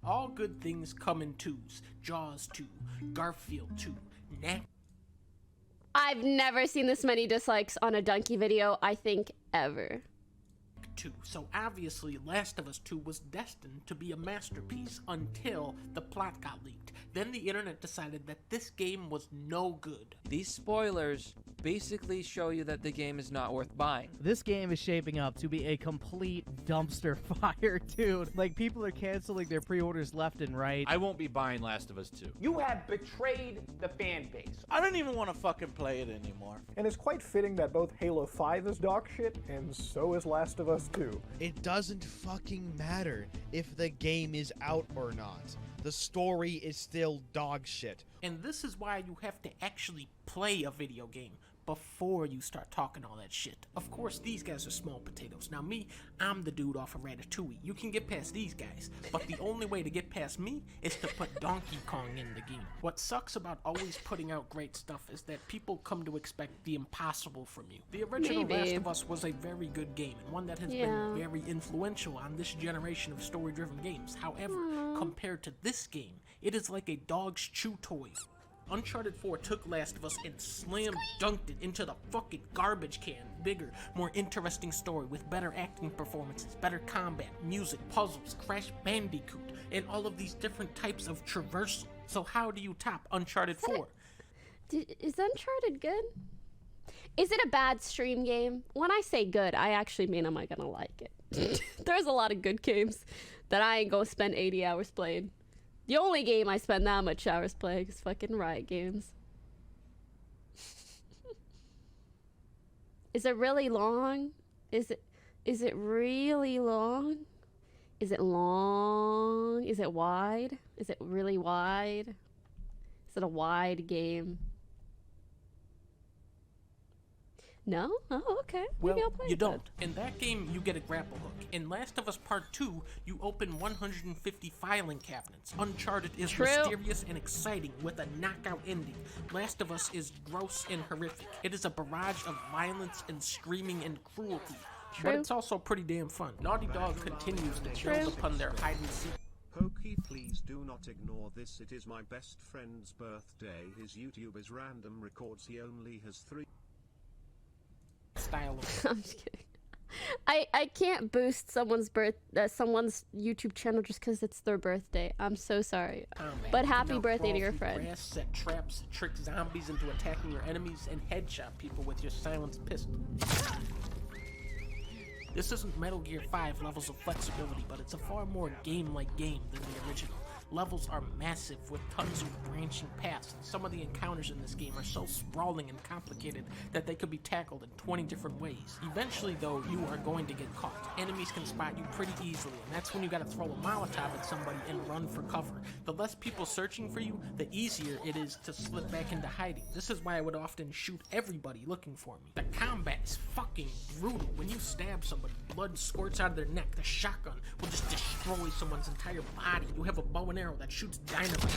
All good things come in twos. Jaws 2, Garfield 2, I've never seen this many dislikes on a Dunkey video, I think, ever. 2. So obviously Last of Us 2 was destined to be a masterpiece until the plot got leaked. Then the internet decided that this game was no good. These spoilers basically show you that the game is not worth buying. This game is shaping up to be a complete dumpster fire, dude. Like, people are canceling their pre-orders left and right. I won't be buying Last of Us 2. You have betrayed the fan base. I don't even want to fucking play it anymore. And it's quite fitting that both Halo 5 is dog shit, and so is Last of Us 2. It doesn't fucking matter if the game is out or not. The story is still dog shit. And this is why you have to actually play a video game before you start talking all that shit. Of course, these guys are small potatoes. Now me, I'm the dude off of Ratatouille. You can get past these guys, but the only way to get past me is to put Donkey Kong in the game. What sucks about always putting out great stuff is that people come to expect the impossible from you. The original Last of Us was a very good game, and one that has been very influential on this generation of story-driven games. However, compared to this game, it is like a dog's chew toy. Uncharted 4 took Last of Us and slam dunked it into the fucking garbage can. Bigger, more interesting story with better acting performances, better combat, music, puzzles, Crash Bandicoot, and all of these different types of traversal. So how do you top Uncharted 4? Is Uncharted good? Is it a bad stream game? When I say good, I actually mean, am I gonna like it? There's a lot of good games that I ain't gonna spend 80 hours playing. The only game I spend that much hours playing is fucking Riot Games. Is it really long? Is it really long? Is it long? Is it wide? Is it really wide? Is it a wide game? No? Oh, okay. Maybe I'll play you it don't. In that game, you get a grapple hook. In Last of Us Part 2, you open 150 filing cabinets. Uncharted is mysterious and exciting with a knockout ending. Last of Us is gross and horrific. It is a barrage of violence and screaming and cruelty. But it's also pretty damn fun. Naughty Dog continues to build upon their hide and seek. Pokey, please do not ignore this. It is my best friend's birthday. His YouTube is random records. He only has 3 style of I'm just kidding. I can't boost someone's someone's YouTube channel just because it's their birthday. I'm so sorry. But happy birthday to your friend. Grass, set traps, trick zombies into attacking your enemies, and headshot people with your silenced pistol. This isn't Metal Gear 5 levels of flexibility, but it's a far more game-like game than the original. Levels are massive with tons of branching paths, and some of the encounters in this game are so sprawling and complicated that they could be tackled in 20 different ways. Eventually, though, you are going to get caught. Enemies can spot you pretty easily, and that's when you gotta throw a Molotov at somebody and run for cover. The less people searching for you, the easier it is to slip back into hiding. This is why I would often shoot everybody looking for me. The combat is fucking brutal. When you stab somebody, blood squirts out of their neck. The shotgun will just destroy someone's entire body. You have a bow and arrow that shoots dynamite.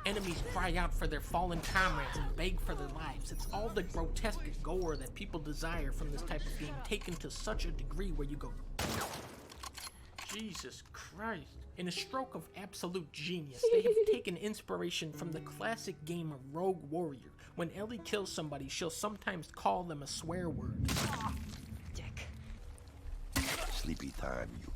Enemies cry out for their fallen comrades and beg for their lives. It's all the grotesque gore that people desire from this type of game, taken to such a degree where you go, Jesus Christ. In a stroke of absolute genius, they have taken inspiration from the classic game of Rogue Warrior. When Ellie kills somebody, she'll sometimes call them a swear word. Dick. Sleepy time, you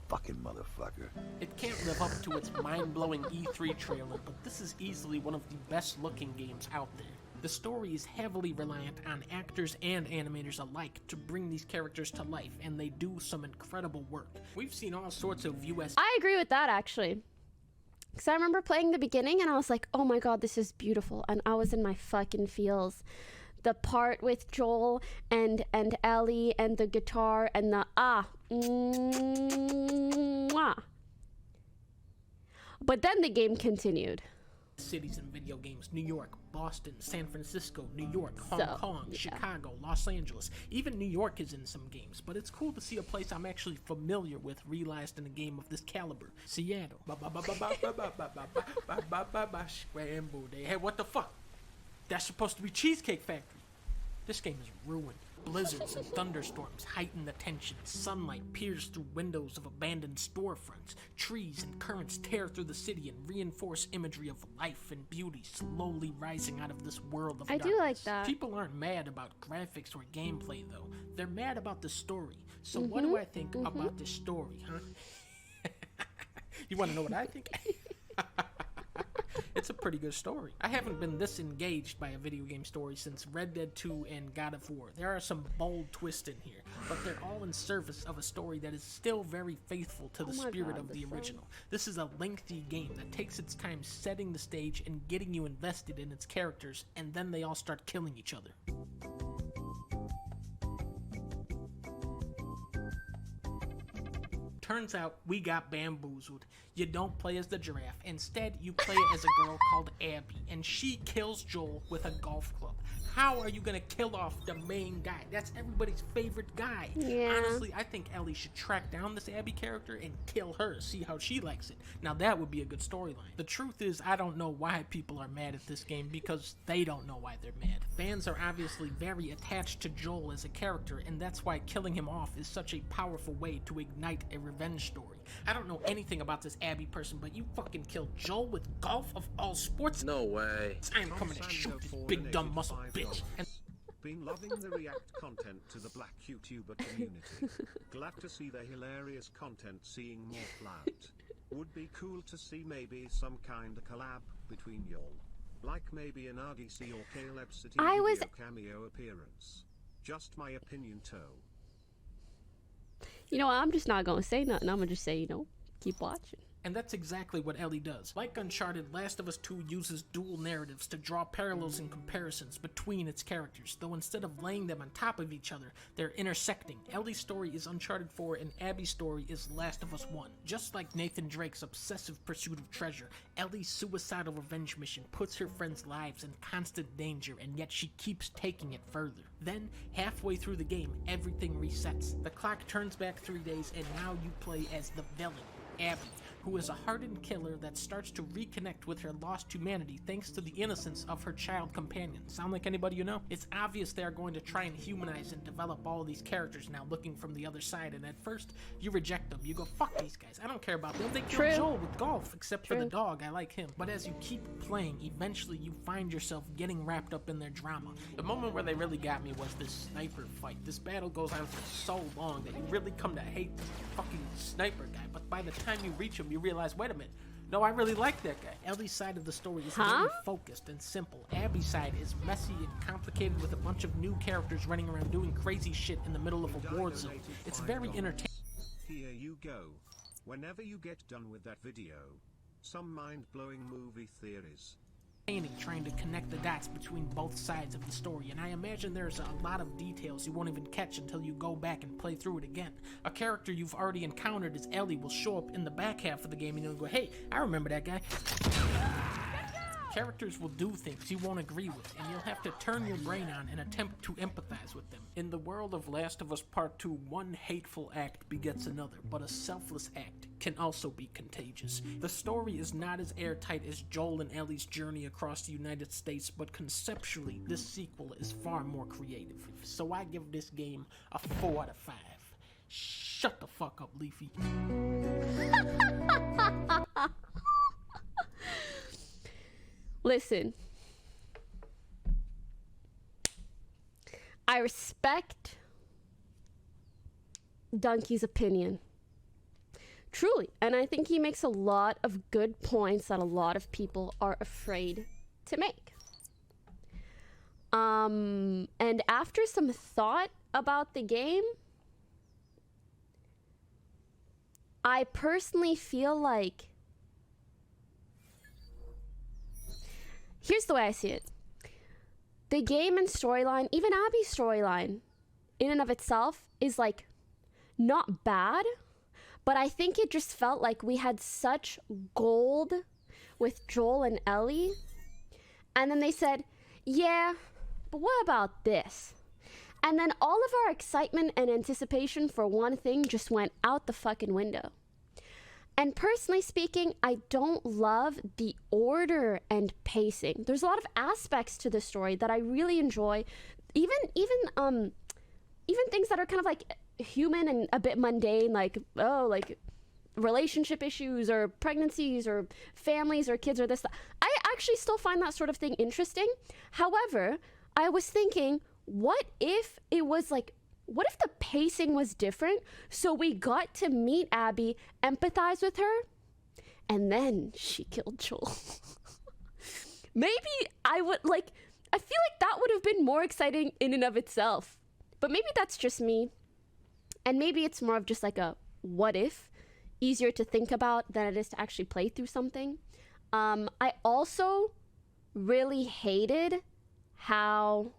fucking motherfucker. It can't live up to its mind-blowing E3 trailer, but this is easily one of the best-looking games out there. The story is heavily reliant on actors and animators alike to bring these characters to life, and they do some incredible work. We've seen all sorts of US... I agree with that, actually. Because I remember playing the beginning, and I was like, oh my god, this is beautiful, and I was in my fucking feels. The part with Joel and Ellie and the guitar and the mwah. But then the game continued. Cities in video games: New York, Boston, San Francisco, New York, Hong Kong, Chicago, Los Angeles. Even New York is in some games, but it's cool to see a place I'm actually familiar with realized in a game of this caliber. Seattle. Scrambled. Hey, what the fuck? That's supposed to be Cheesecake Factory. This game is ruined. Blizzards and thunderstorms heighten the tension. Sunlight peers through windows of abandoned storefronts. Trees and currents tear through the city and reinforce imagery of life and beauty slowly rising out of this world of darkness. I do like that. People aren't mad about graphics or gameplay, though. They're mad about the story. So what do I think about this story, huh? You want to know what I think? It's a pretty good story. I haven't been this engaged by a video game story since Red Dead 2 and God of War. There are some bold twists in here, but they're all in service of a story that is still very faithful to the spirit of the original. This is a lengthy game that takes its time setting the stage and getting you invested in its characters, and then they all start killing each other. Turns out we got bamboozled. You don't play as the giraffe. Instead, you play as a girl called Abby, and she kills Joel with a golf club. How are you gonna kill off the main guy? That's everybody's favorite guy. Yeah. Honestly, I think Ellie should track down this Abby character and kill her, see how she likes it. Now that would be a good storyline. The truth is, I don't know why people are mad at this game, because they don't know why they're mad. Fans are obviously very attached to Joel as a character, and that's why killing him off is such a powerful way to ignite a revenge story. I don't know anything about this Abby person, but you fucking killed Joel with golf of all sports? No way. I'm coming to shoot this big dumb muscle bitch. And been loving the react content to the black YouTuber community. Glad to see the hilarious content seeing more clout. Would be cool to see maybe some kind of collab between y'all. Like maybe an RDC or Caleb City video cameo appearance. Just my opinion too. You know, I'm just not gonna say nothing. I'm gonna just say, you know, keep watching. And that's exactly what Ellie does. Like Uncharted, Last of Us 2 uses dual narratives to draw parallels and comparisons between its characters, though instead of laying them on top of each other, they're intersecting. Ellie's story is Uncharted 4 and Abby's story is Last of Us 1. Just like Nathan Drake's obsessive pursuit of treasure, Ellie's suicidal revenge mission puts her friends' lives in constant danger, and yet she keeps taking it further. Then, halfway through the game, everything resets. The clock turns back 3 days, and now you play as the villain, Abby, who is a hardened killer that starts to reconnect with her lost humanity thanks to the innocence of her child companion. Sound like anybody you know? It's obvious they are going to try and humanize and develop all of these characters now looking from the other side, and at first, you reject them. You go, fuck these guys, I don't care about them. They killed Joel with golf, except for the dog, I like him. But as you keep playing, eventually you find yourself getting wrapped up in their drama. The moment where they really got me was this sniper fight. This battle goes on for so long that you really come to hate this fucking sniper guy, but by the time you reach him, you realize, wait a minute, no, I really like that guy. Ellie's side of the story is very focused and simple. Abby's side is messy and complicated with a bunch of new characters running around doing crazy shit in the middle of a war zone. It's very entertaining. Here you go. Whenever you get done with that video, some mind-blowing movie theories. Trying to connect the dots between both sides of the story, and I imagine there's a lot of details you won't even catch until you go back and play through it again. A character you've already encountered as Ellie will show up in the back half of the game and you'll go, hey, I remember that guy. Characters will do things you won't agree with, and you'll have to turn your brain on and attempt to empathize with them. In the world of Last of Us Part 2, one hateful act begets another, but a selfless act can also be contagious. The story is not as airtight as Joel and Ellie's journey across the United States, but conceptually, this sequel is far more creative. So I give this game a 4 out of 5. Shut the fuck up, Leafy. Listen, I respect Dunkey's opinion. Truly. And I think he makes a lot of good points that a lot of people are afraid to make. And after some thought about the game, I personally feel like, here's the way I see it. The game and storyline, even Abby's storyline, in and of itself, is like not bad, but I think it just felt like we had such gold with Joel and Ellie, and then they said, yeah, but what about this? And then all of our excitement and anticipation for one thing just went out the fucking window. And personally speaking, I don't love the order and pacing. There's a lot of aspects to the story that I really enjoy. Even even things that are kind of like human and a bit mundane, like, oh, like relationship issues or pregnancies or families or kids or this. I actually still find that sort of thing interesting. However, I was thinking, what if it was like, what if the pacing was different? So we got to meet Abby, empathize with her, and then she killed Joel. Maybe I would like, I feel like that would have been more exciting in and of itself. But maybe that's just me. And maybe it's more of just like a what if, easier to think about than it is to actually play through something. I also really hated how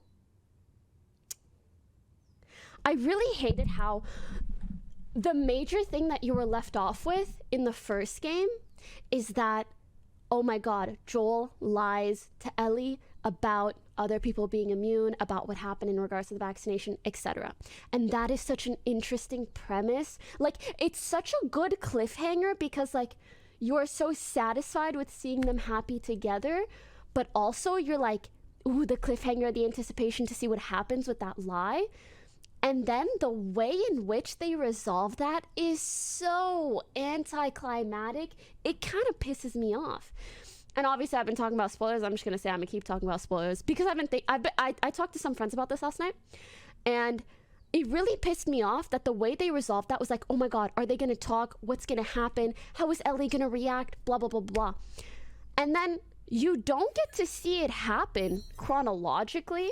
the major thing that you were left off with in the first game is that, oh my god, Joel lies to Ellie about other people being immune, about what happened in regards to the vaccination, etc. And that is such an interesting premise. Like, it's such a good cliffhanger because, like, you're so satisfied with seeing them happy together, but also you're like, ooh, the cliffhanger, the anticipation to see what happens with that lie. And then the way in which they resolve that is so anticlimactic, it kind of pisses me off. And obviously I've been talking about spoilers. I'm just going to say I'm going to keep talking about spoilers because I talked to some friends about this last night, and it really pissed me off that the way they resolved that was like, oh my god, are they going to talk? What's going to happen? How is Ellie going to react? Blah, blah, blah, blah. And then you don't get to see it happen chronologically.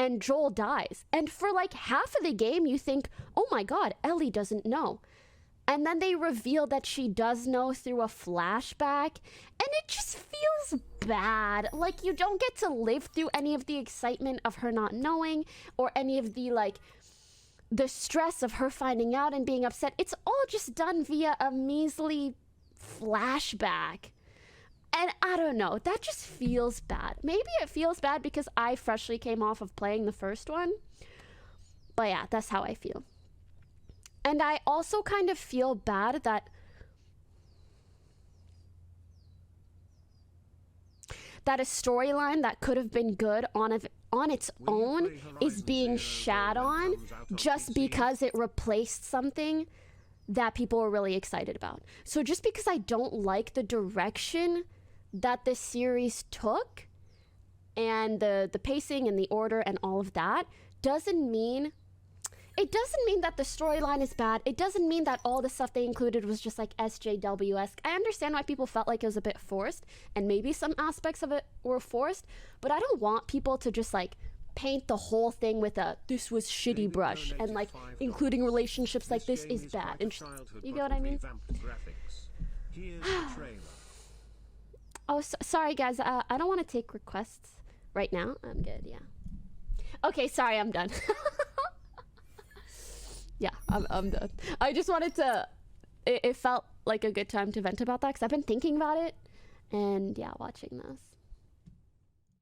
And Joel dies. And for like half of the game, you think, oh my god, Ellie doesn't know. And then they reveal that she does know through a flashback. And it just feels bad. Like, you don't get to live through any of the excitement of her not knowing, or any of the, like, the stress of her finding out and being upset. It's all just done via a measly flashback. And I don't know, that just feels bad. Maybe it feels bad because I freshly came off of playing the first one. But yeah, that's how I feel. And I also kind of feel bad that a storyline that could have been good on its own is being shat on just because it replaced something that people were really excited about. So just because I don't like the direction that the series took and the pacing and the order and all of that doesn't mean that the storyline is bad. It doesn't mean that all the stuff they included was just like SJW-esque. I understand why people felt like it was a bit forced, and maybe some aspects of it were forced, but I don't want people to just like paint the whole thing with a this was shitty brush and like including relationships like this is bad. And you get what I mean? Oh, sorry guys, I don't want to take requests right now. I'm good, yeah. Okay, sorry, I'm done. Yeah, I'm done. I just wanted to, it felt like a good time to vent about that because I've been thinking about it, and yeah, watching this.